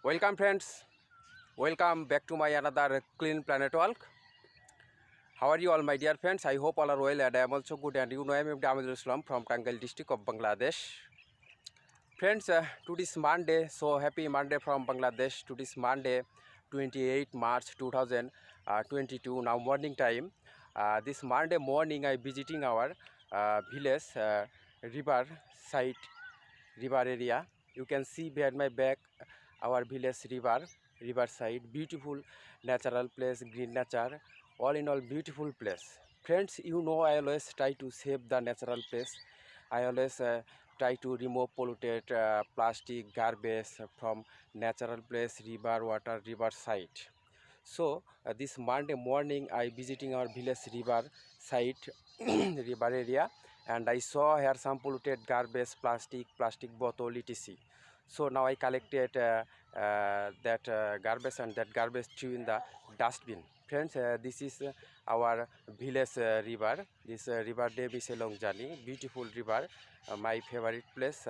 Welcome friends, welcome back to my another clean planet walk. How are you all my dear friends? I hope all are well and I am also good, and you know I am Amir Islam from Tangal district of Bangladesh. Friends, today is Monday, so happy Monday from Bangladesh. Today is Monday 28 March 2022, now morning time. This Monday morning I visiting our village river area. You can see behind my back our village riverside, beautiful natural place, green nature, all in all beautiful place. Friends, you know I always try to save the natural place. I always try to remove polluted plastic garbage from natural place, river, water, riverside. So this Monday morning I visiting our village river side river area, and I saw here some polluted garbage, plastic bottle, etc. So now I collected that garbage, and that garbage threw in the dustbin. Friends, this is our village river. This river name is a long journey, beautiful river, my favorite place.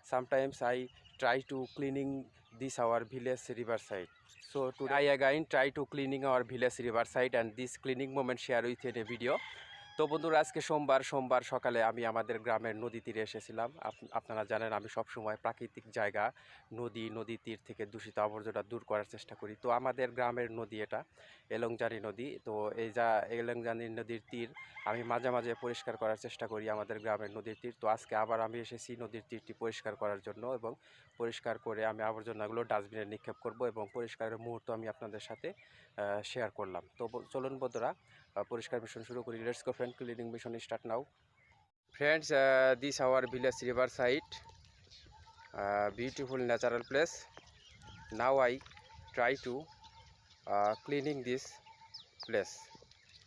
Sometimes I try to cleaning this our village riverside. So today I again try to cleaning our village riverside, and this cleaning moment share with you in a video. তো বন্ধুরা, আজকে সোমবার সকালে আমি আমাদের গ্রামের নদী তীরে এসেছিলাম। আপনারা জানেন আমি সবসময় প্রাকৃতিক জায়গা, নদী তীর থেকে দূষিত আবর্জনা দূর করার চেষ্টা করি। তো আমাদের গ্রামের নদী এটা এলংজানি নদী। তো এই এলংজানি নদীর তীর আমি মাঝে মাঝে পরিষ্কার করার চেষ্টা করি, আমাদের গ্রামের নদীর তীর। তো আজকে আবার আমি এসেছি নদীর তীরটি পরিষ্কার করার জন্য, এবং পরিষ্কার করে আমি আবর্জনাগুলো ডাস্টবিনে নিক্ষেপ করব, এবং পরিষ্কারের মুহূর্ত আমি আপনাদের সাথে শেয়ার করলাম। তো চলুন বন্ধুরা, পরিষ্কার মিশন শুরু করি। Let's go friend, cleaning mission start now. Friends, this our village river side, beautiful natural place. Now I try to cleaning this place.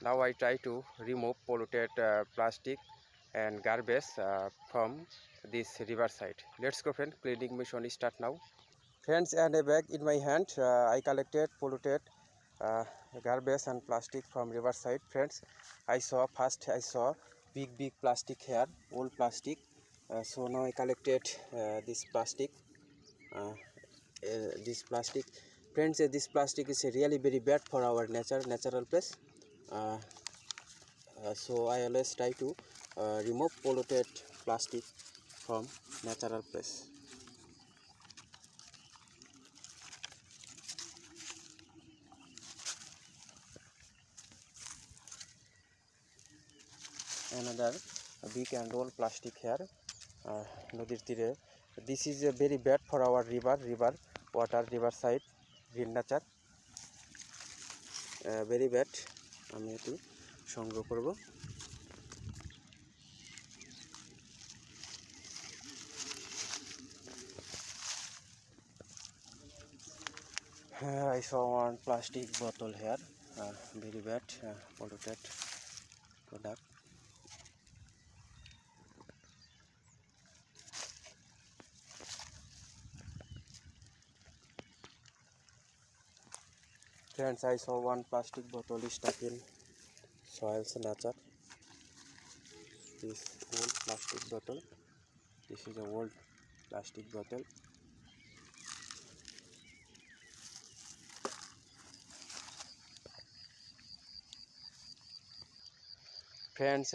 Now I try to remove polluted plastic and garbage from this river side. Let's go friend, cleaning mission start now. Friends, and a bag in my hand, I collected polluted garbage and plastic from riverside. Friends, I saw big plastic here, old plastic. So now I collected this plastic. Friends, this plastic is really very bad for our natural place. So I always try to remove polluted plastic from natural place. Another big and old plastic here, নদীর তীরে. This is very bad for our river water, riverside, green nature, very bad. আমি এটি সংগ্রহ করব. I saw one plastic bottle here, very bad, polluted product. Friends, I saw one plastic bottle stuck in soil's nature. This old plastic bottle. This is a old plastic bottle. Friends,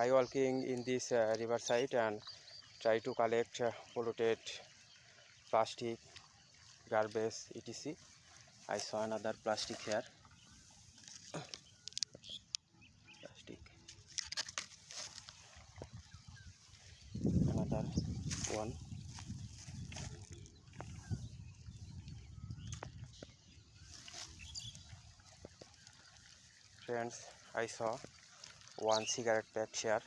I walking in this riverside and try to collect polluted plastic, garbage, etc. I saw another plastic here. Plastic. Another one. Friends, I saw one cigarette pack here.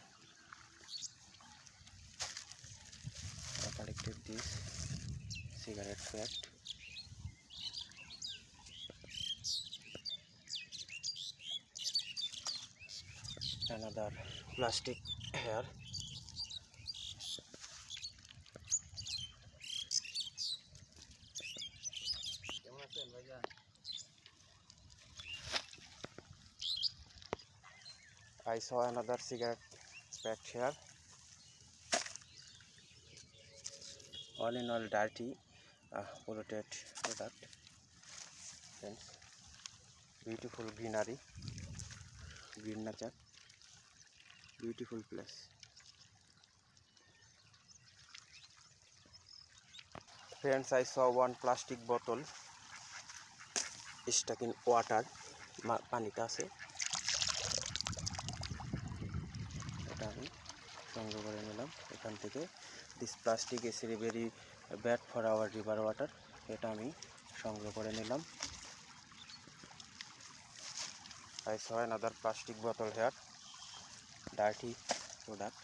I collected this cigarette pack. Another plastic here. I saw another cigarette pack here. All in all dirty, polluted product. Friends, beautiful greenery, green nature, beautiful place. Friends, I saw one plastic bottle stuck in water. পানিতে আছে, এটা আমি সংগ্রহ করে নিলাম এখান থেকে। This plastic is very bad for our river water, এটা আমি সংগ্রহ করে নিলাম। I saw another plastic bottle here, dirty product.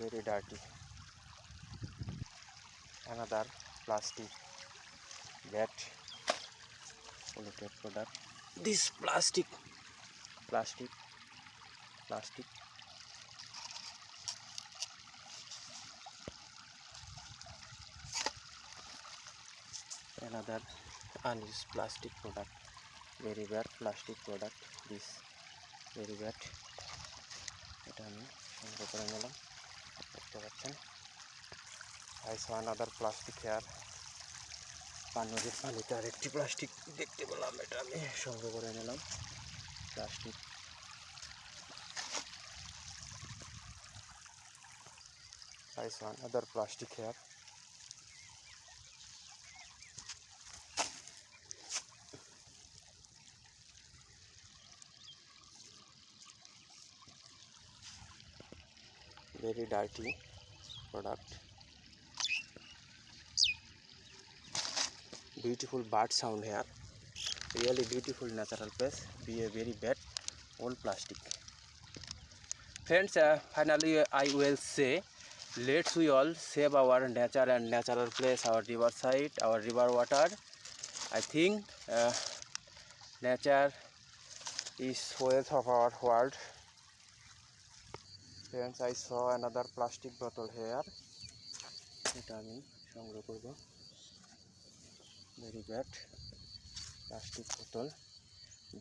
Very dirty. Another plastic bad polluted product. This plastic. Another unused plastic product. Very bad plastic product. This very bad. এটা আমি সংগ্রহ করে নিলাম, দেখতে পাচ্ছেন। I saw another plastic here. নদীর পানিতে আরেকটি প্লাস্টিক দেখতে পেলাম, এটা আমি সংগ্রহ করে নিলাম। Plastic. I saw another plastic here. Very dirty product. Beautiful bird sound here. Really beautiful natural place. Be a very bad old plastic. Friends, finally I will say, let's we all save our nature and natural place, our riverside, our river water. I think nature is wealth of our world. Friends, I saw another plastic bottle here. এটা আমি সংগ্রহ করব। Very bad plastic bottle.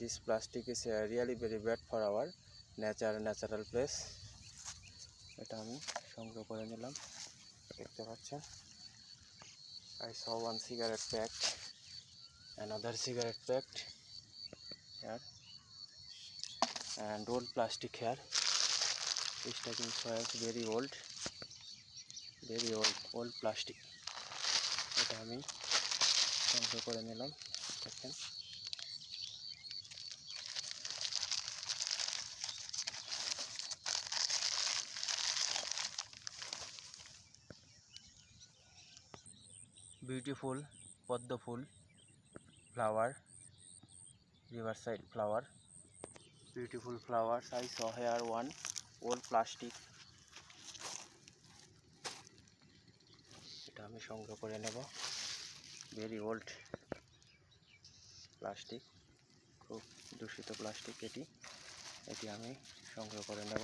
This plastic is really very bad for our nature and natural place. এটা আমি সংগ্রহ করে নিলাম, দেখতে পাচ্ছেন। I saw one cigarette pack, another cigarette pack here, and old plastic here. Stacking soils, very old plastic. এটা আমি সংগ্রহ করে নিলাম, দেখেন। Beautiful পদ্ম ফুল flower, riverside flower, beautiful flowers. I saw here one old plastic, এটা আমি সংগ্রহ করে নেব। ভেরি ওল্ড প্লাস্টিক, খুব দূষিত প্লাস্টিক এটি আমি সংগ্রহ করে নেব।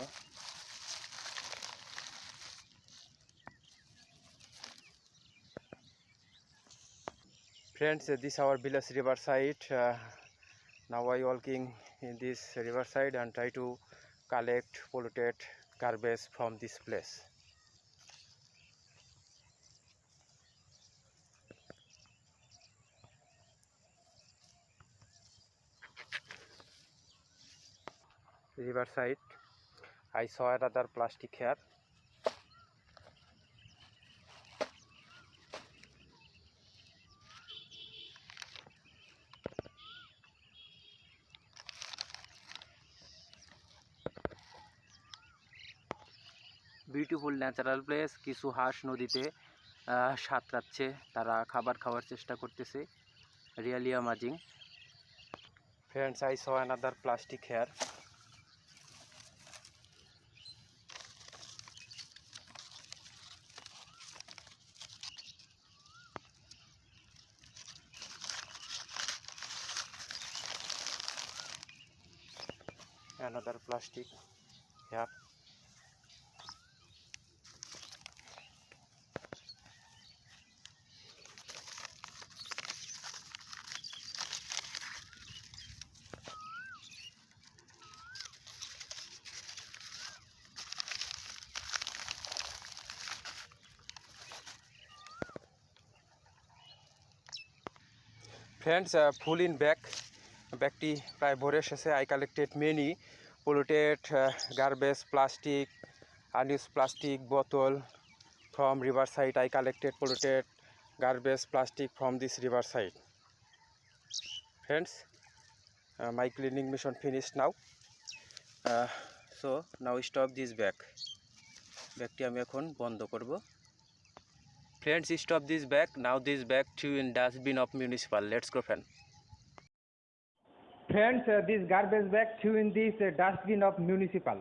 Friends, this is our village riverside. Now I walking in this riverside and try to collect polluted garbage from this place. Riverside. I saw another plastic here. Beautiful natural place. কিছু হাঁস নদীতে সাঁতরাচ্ছে, তারা খাবার খাওয়ার চেষ্টা করতেছে। Really amazing. Friends, I saw another plastic here. Another plastic here. Friends, full in ব্যাগটি প্রায় ভরে এসেছে। I collected many polluted garbage, plastic, unused plastic bottle from riverside. I collected polluted garbage, plastic from this riverside. Friends, my cleaning mission finished now. So now stop this bag. ব্যাগটি আমি এখন বন্ধ করব। Friends, stop this bag. Now this bag threw in dustbin of municipal. Let's go, friend. Friends, this garbage bag threw in this dustbin of municipal.